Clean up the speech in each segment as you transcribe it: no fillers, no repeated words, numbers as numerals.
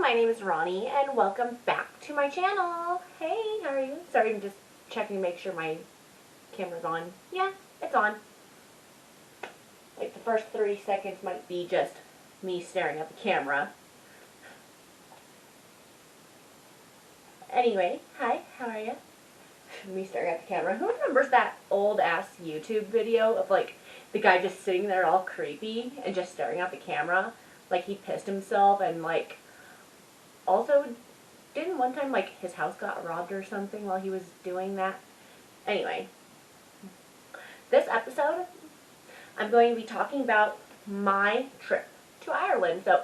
my name is Ronnie, and welcome back to my channel. Hey, how are you? Sorry, I'm just checking to make sure my camera's on. Yeah, it's on. Like, the first 30 seconds might be just me staring at the camera. Anyway, hi, how are you? Me staring at the camera. Who remembers that old-ass YouTube video of, like, the guy just sitting there all creepy and just staring at the camera? Like, he pissed himself and, like, also, didn't one time, like, his house got robbed or something while he was doing that? Anyway, this episode, I'm going to be talking about my trip to Ireland. So,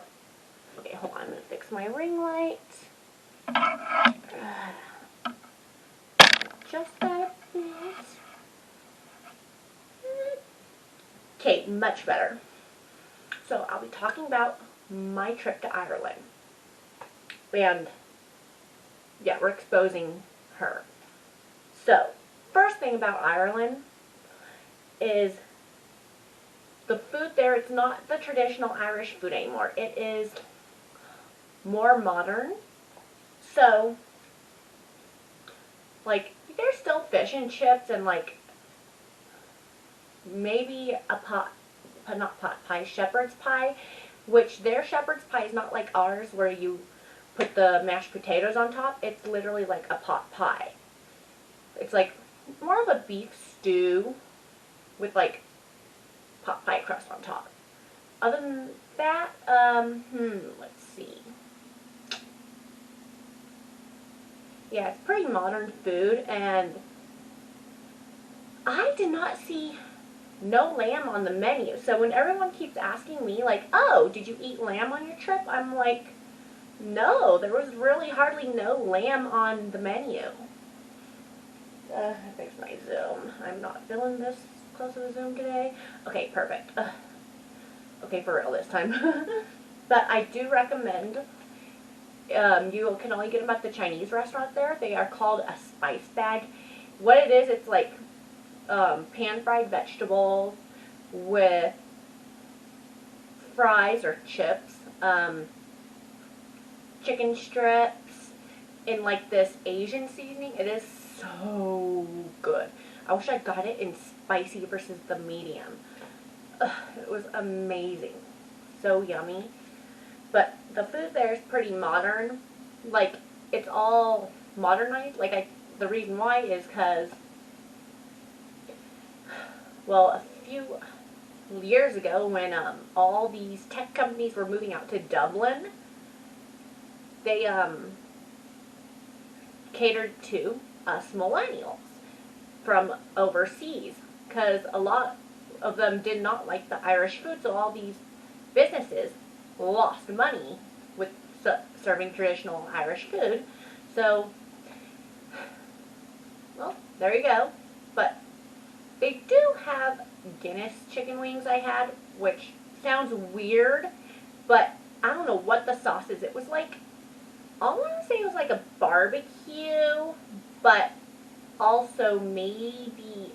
okay, hold on, I'm going to fix my ring light. Just that a bit. Okay, much better. So, I'll be talking about my trip to Ireland. And, yeah, we're exposing her. So, first thing about Ireland is the food there. It's not the traditional Irish food anymore. It is more modern. So, like, there's still fish and chips and, like, maybe a shepherd's pie, which their shepherd's pie is not like ours where you put the mashed potatoes on top. It's literally like a pot pie. It's like more of a beef stew with like pot pie crust on top. Other than that, let's see. Yeah, it's pretty modern food, and I did not see no lamb on the menu. So when everyone keeps asking me, like, oh, did you eat lamb on your trip? I'm like, no, there was really hardly no lamb on the menu. Fix my zoom. I'm not feeling this close of a zoom today. Okay, perfect. Okay, for real this time. But I do recommend, you can only get them at the Chinese restaurant there. They are called a spice bag. What it is, it's like pan-fried vegetables with fries or chips, chicken strips in like this Asian seasoning. It is so good. I wish I got it in spicy versus the medium. It was amazing. So yummy. But the food there is pretty modern. Like, it's all modernized. Like, the reason why is because, well, a few years ago when all these tech companies were moving out to Dublin, they catered to us millennials from overseas, because a lot of them did not like the Irish food, so all these businesses lost money with serving traditional Irish food. So, well, there you go. But they do have Guinness chicken wings I had, which sounds weird, but I don't know what the sauce is. It was like, I want to say it was like a barbecue, but also maybe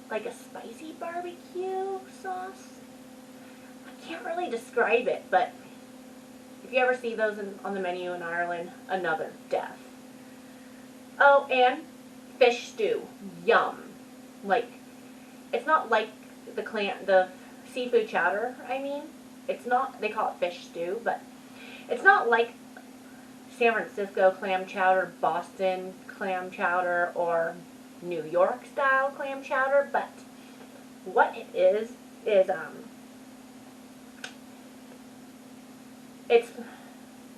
like a spicy barbecue sauce. I can't really describe it, but if you ever see those on the menu in Ireland, another death. Oh, and fish stew. Yum. Like, it's not like the seafood chowder, I mean. It's not, they call it fish stew, but it's not like San Francisco clam chowder, Boston clam chowder, or New York style clam chowder, but what it is it's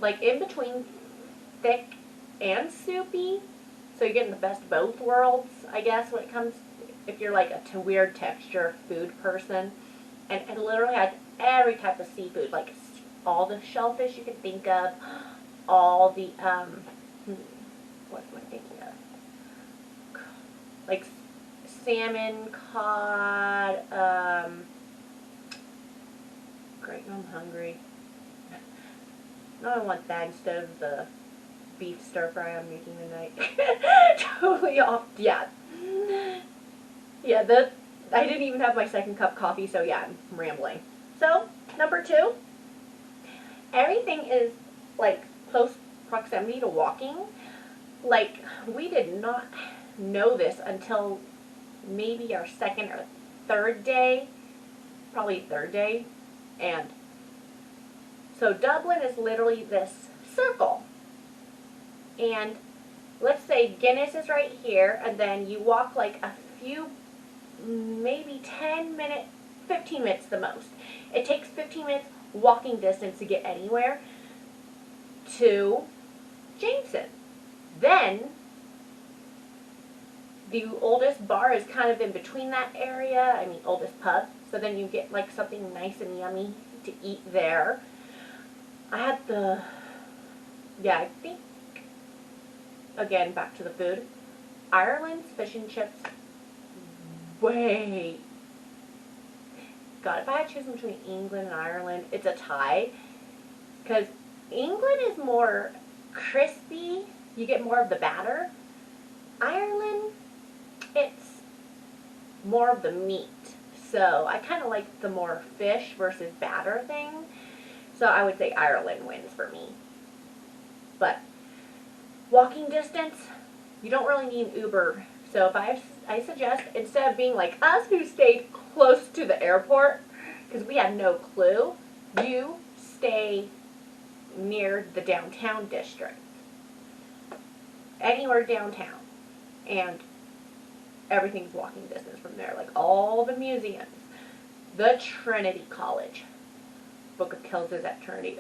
like in between thick and soupy, so you're getting the best of both worlds, I guess, when it comes, if you're like a weird texture food person. And it literally has every type of seafood, like all the shellfish you can think of, all the, what am I thinking of? Like salmon, cod, great, I'm hungry. Now I want that instead of the beef stir fry I'm making tonight. Totally off, yeah. Yeah, I didn't even have my second cup of coffee, so yeah, I'm rambling. So, number 2 everything is like close proximity to walking. Like, we did not know this until maybe our second or third day, probably third day. And so Dublin is literally this circle. And let's say Guinness is right here, and then you walk like a few, maybe 10 minutes, 15 minutes the most. It takes 15 minutes walking distance to get anywhere to Jameson. Then the oldest bar is kind of in between that area. I mean, oldest pub. So then you get like something nice and yummy to eat there. I had I think, again, back to the food. Ireland's fish and chips, God, if I had to choose between England and Ireland, it's a tie. Because England is more crispy. You get more of the batter. Ireland, it's more of the meat. So I kind of like the more fish versus batter thing. So I would say Ireland wins for me. But walking distance, you don't really need an Uber. So if I suggest, instead of being like us who stayed close to the airport, because we had no clue, you stay near the downtown district. Anywhere downtown. And everything's walking distance from there. Like all the museums. The Trinity College. Book of Kells is at Trinity.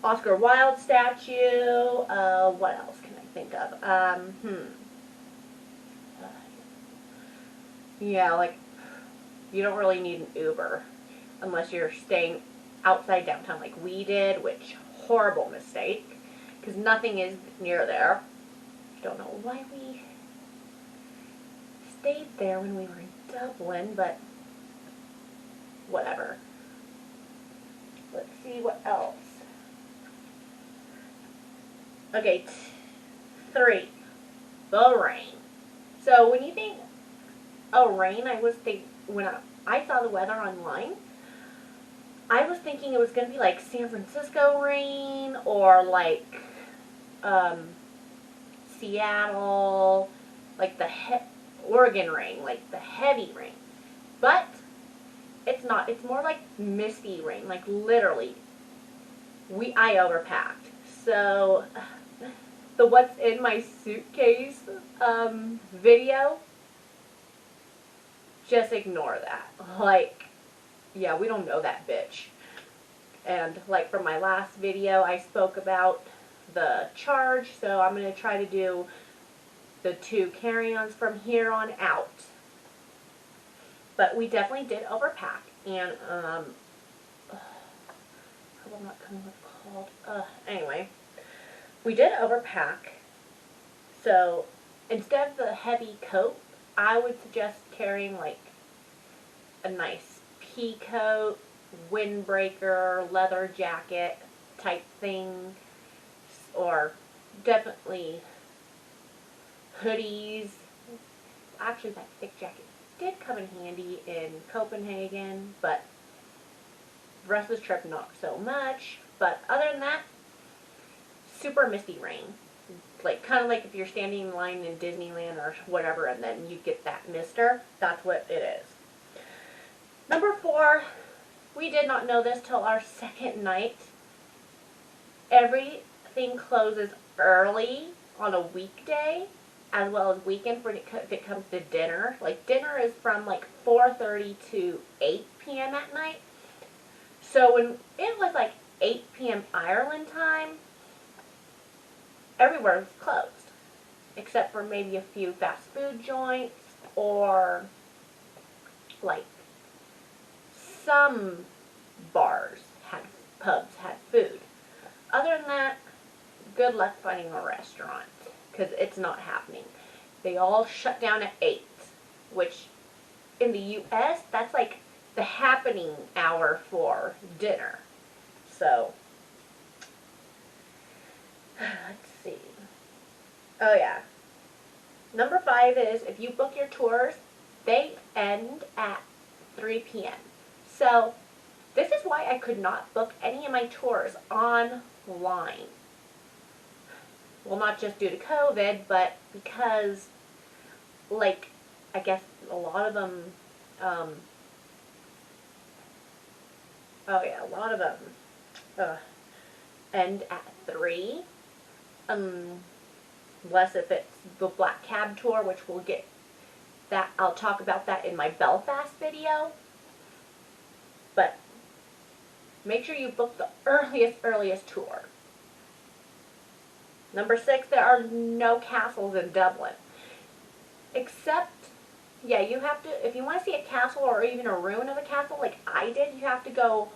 Oscar Wilde statue. What else can I think of? Yeah, like, you don't really need an Uber unless you're staying outside downtown like we did, which, horrible mistake, because nothing is near there. Don't know why we stayed there when we were in Dublin, but whatever. Let's see what else. Okay, 3. The rain. So when you think, oh, rain, when I saw the weather online, I was thinking it was going to be like San Francisco rain or like Seattle, like the Oregon rain, like the heavy rain. But it's not. It's more like misty rain, like literally. I overpacked. So the what's in my suitcase video, just ignore that. Like, yeah, we don't know that bitch. And like from my last video, I spoke about the charge, so I'm going to try to do the 2 carry-ons from here on out. But we definitely did overpack, and I'm not coming with called. Anyway, we did overpack. So instead of the heavy coat, I would suggest carrying like a nice pea coat, windbreaker, leather jacket type thing, or definitely hoodies. Actually, that thick jacket did come in handy in Copenhagen, but the rest of the trip not so much. But other than that, super misty rain. Like, kind of like if you're standing in line in Disneyland or whatever, and then you get that mister. That's what it is. Number 4, we did not know this till our second night. Everything closes early on a weekday, as well as weekend if it comes to dinner. Like, dinner is from like 4:30 to 8 p.m. at night. So when it was like 8 p.m. Ireland time, everywhere was closed, except for maybe a few fast food joints or like some pubs had food. Other than that, good luck finding a restaurant, because it's not happening. They all shut down at 8, which in the U.S., that's like the happening hour for dinner. So, let's see. Oh yeah. Number 5 is, if you book your tours, they end at 3 p.m. So, this is is why I could not book any of my tours online. Well, not just due to COVID, but because, like, I guess a lot of them, oh yeah, a lot of them end at 3. Unless if it's the Black Cab Tour, which we'll get that, I'll talk about that in my Belfast video. But make sure you book the earliest tour. Number 6, there are no castles in Dublin. Except, yeah, you have to, if you want to see a castle or even a ruin of a castle, like I did, you have to go,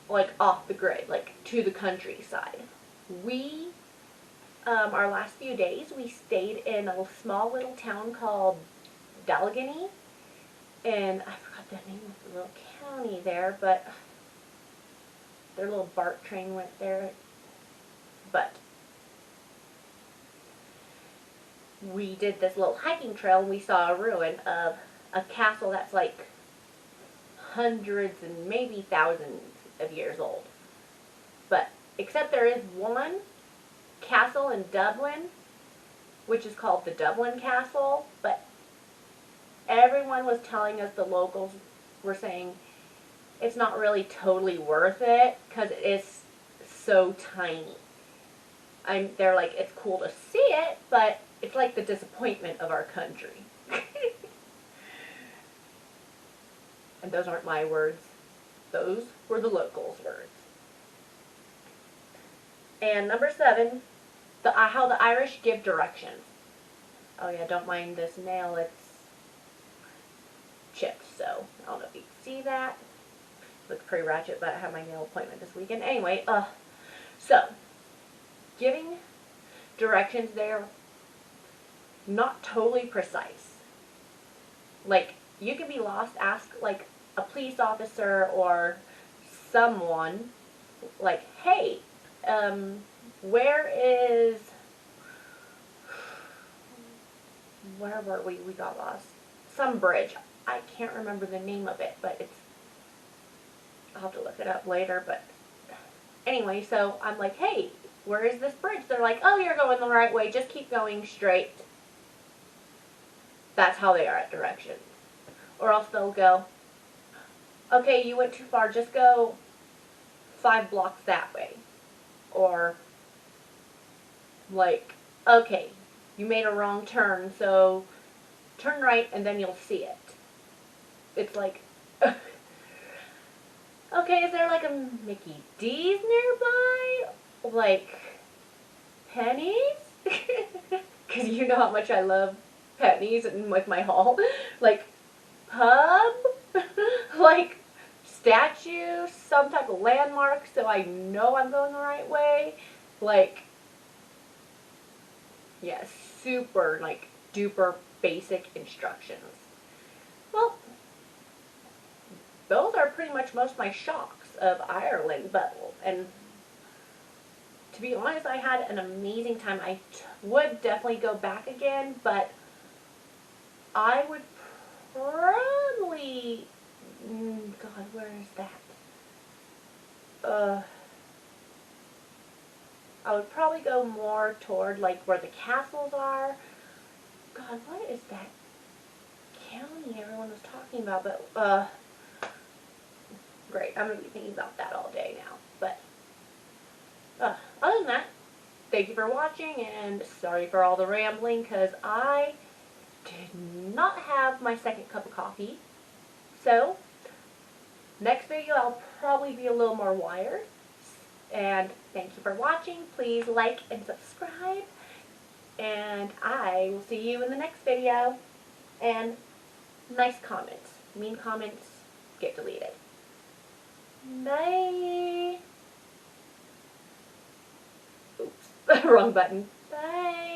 like, off the grid, like, to the countryside. We, our last few days, we stayed in a small little town called Dalgany, and I forgot the name of the little county there, but their little BART train went there, but we did this little hiking trail and we saw a ruin of a castle that's like hundreds and maybe thousands of years old. But except there is one castle in Dublin, which is called the Dublin Castle, but everyone was telling us, the locals were saying, it's not really totally worth it because it is so tiny. They're like, it's cool to see it, but it's like the disappointment of our country. And those aren't my words. Those were the locals' words. And number 7, how the Irish give directions. Oh yeah, don't mind this nail, it's chipped, so I don't know if you can see that. Looks pretty ratchet, but I have my nail appointment this weekend. Anyway, so, giving directions there, not totally precise. Like, you can be lost, ask, like, a police officer or someone, like, hey, where were we? We got lost. Some bridge. I can't remember the name of it, but I'll have to look it up later, but anyway, so I'm like, hey, where is this bridge? They're like, oh, you're going the right way, just keep going straight. That's how they are at directions. Or else they'll go, okay, you went too far, just go 5 blocks that way. Or, like, okay, you made a wrong turn, so turn right and then you'll see it. It's like, okay, is there like a Mickey D's nearby? Like, Pennies? Because you know how much I love Pennies and with my haul. Like, pub? Like, statue? Some type of landmark so I know I'm going the right way? Like, yeah, super, like, duper basic instructions. Well, those are pretty much most of my shocks of Ireland, and to be honest, I had an amazing time. I would definitely go back again, but I would probably, God, where is that? I would probably go more toward, like, where the castles are. God, what is that county everyone was talking about? But, great, I'm going to be thinking about that all day now. But, other than that, thank you for watching, and sorry for all the rambling, because I did not have my second cup of coffee. So, next video I'll probably be a little more wired. And thank you for watching. Please like and subscribe. And I will see you in the next video. And nice comments. Mean comments get deleted. Bye. Oops. Wrong button. Bye.